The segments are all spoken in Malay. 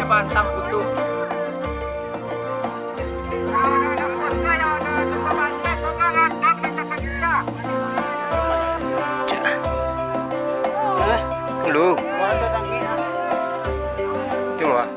Bantang utuh. Lu. Cuma.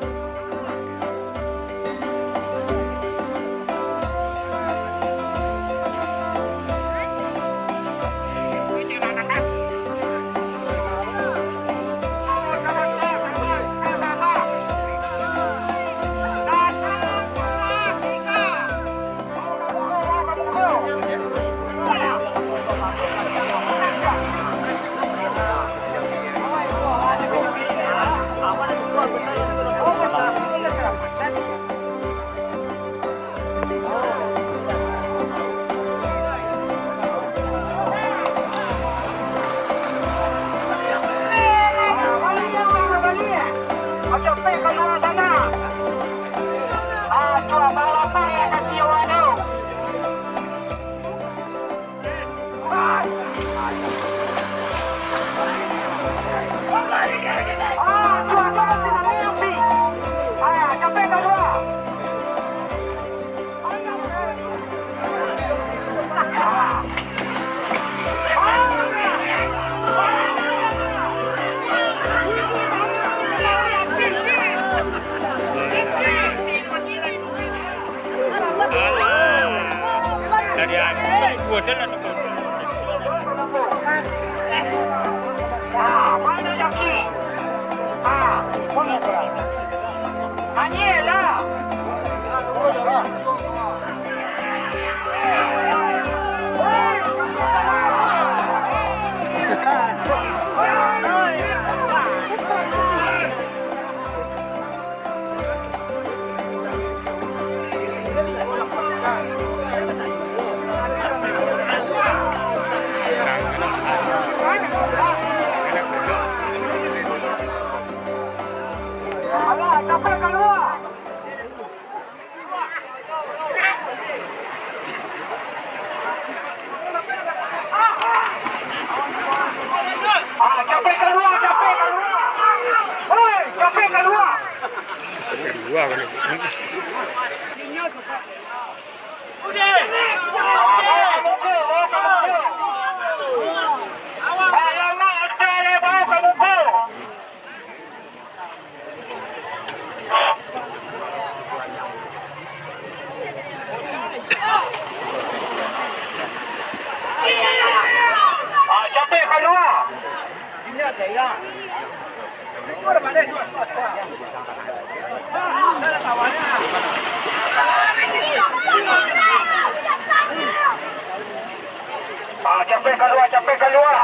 Capek keluar.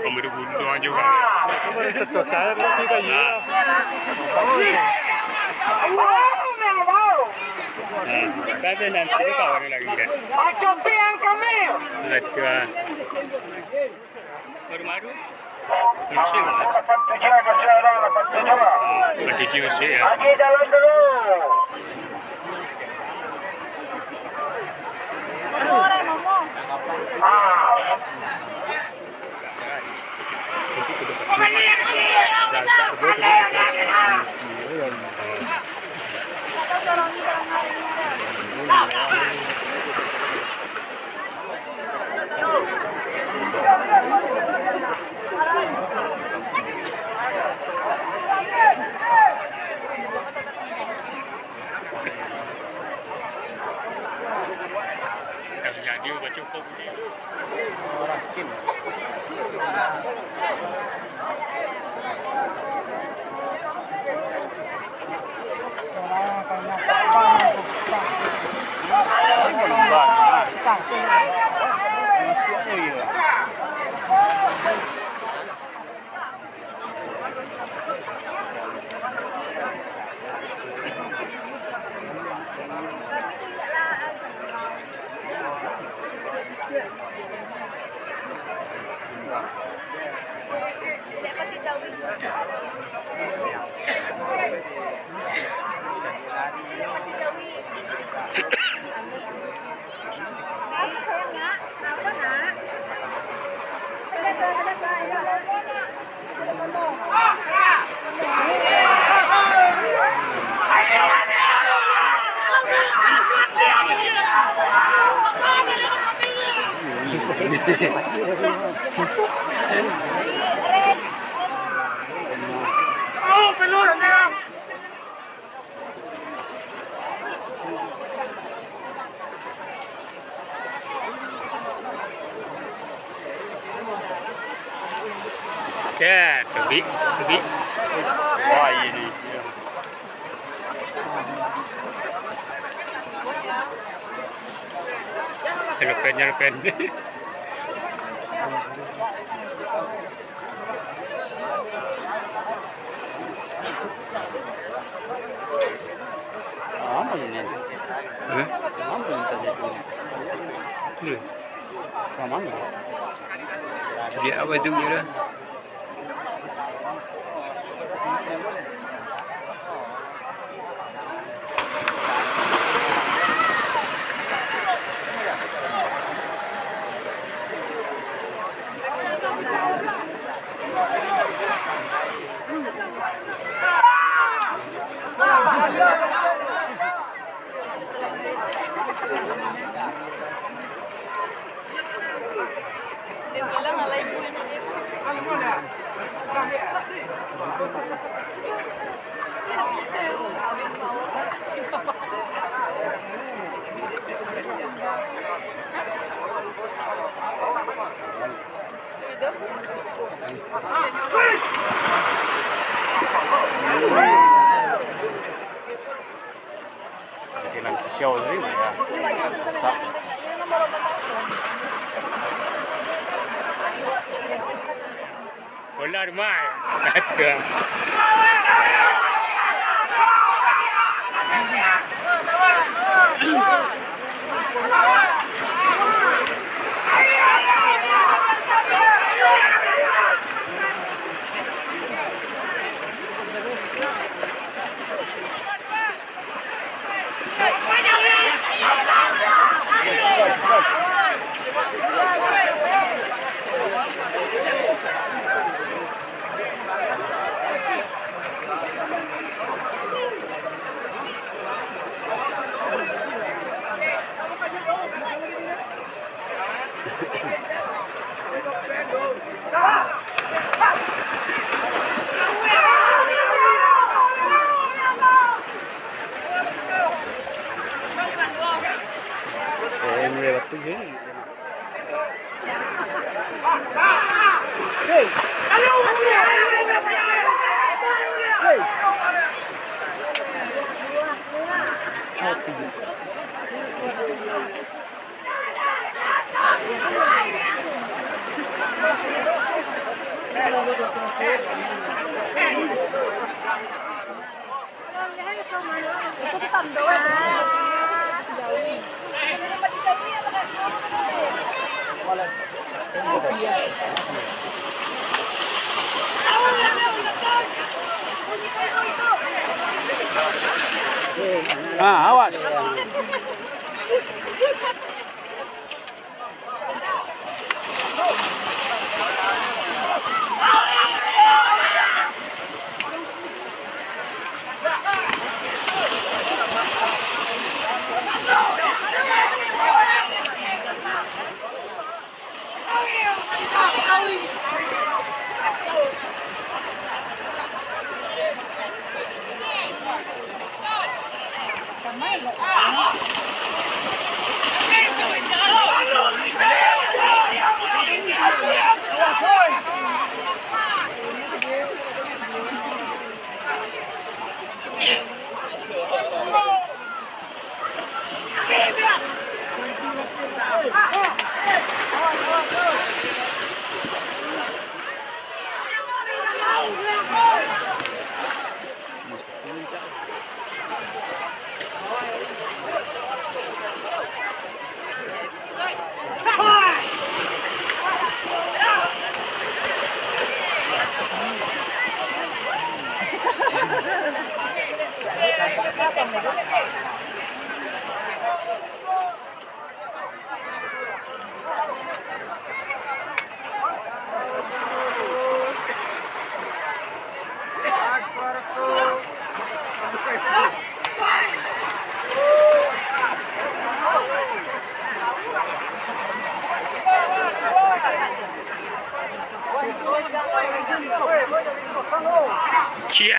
Pemeru doang juga. Tetap saya kita ya. Tapi nanti dia kawan lagi kan. Acapi yang kami. Lepas baru-baru masih lah. Dapat tujuan masih ada, dapat tujuan. Bertujuh masih ya. Lagi jalan dulu. Jadi udah cukup. Okay, tepi. Wah ini. Nyerpen. Apa ini? Apa ini tadi? Ini. Mana? Dia apa tu kira? Kailan siya rin ya. Sa wala naman. Awas. Kia.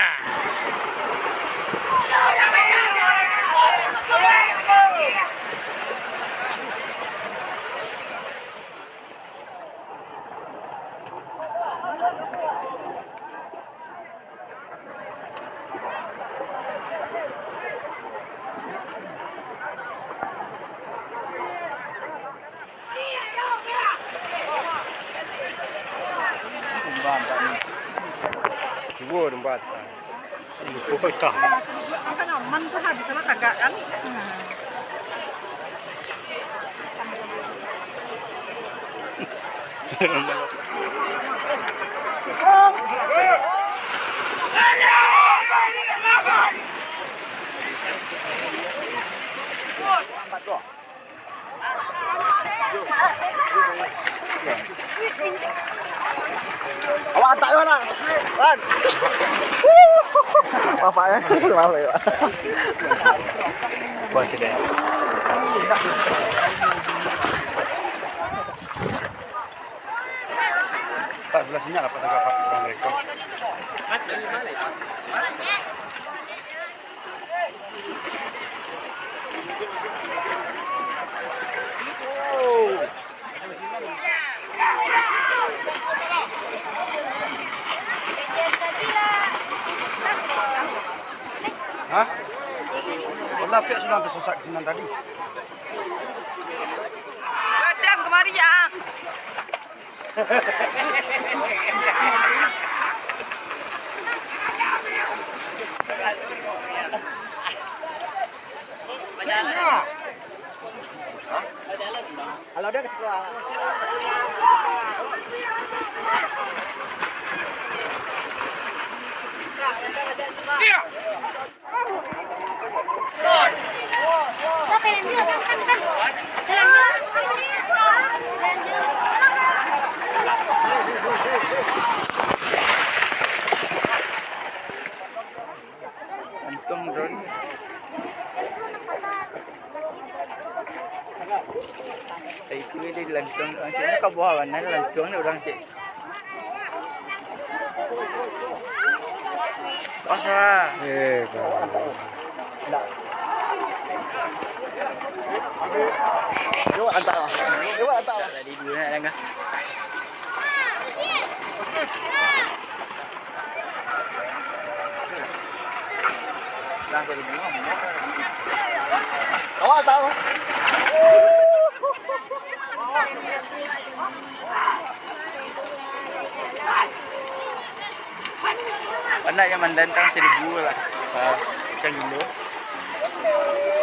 Dua tempat. Pokok hitam. Kan aman tuh habis lah kagak kan. Awak hantar ke mana? Wan. Bapak ya. Maaf ya, Pak. Buat sedih. Tak belah sini dapat agak orang mereka. Hah? Walau pihak sudah tersesat ke sini tadi. Gadam kemari ya. Kalau dia ke sekolah. Untung drone. Itu dia lancung. Lancungnya kau bawa mana? Lancungnya orang cik. Pasal. Dia buat hantar. Dia buat hantar. Tadi dua nak langgar. Langgar dulu. Awak tahu. Anak yang mendantang 1,000 lah. Macam gila.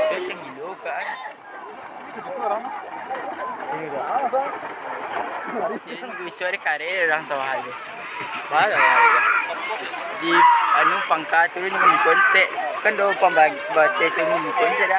Macam gila kan. Ini dah. Jadi gusto ada karir orang sawah aja. Baru ya. Di anu pangkat turun ni mikon stek. Kan do pambagi baca tu mikon saja.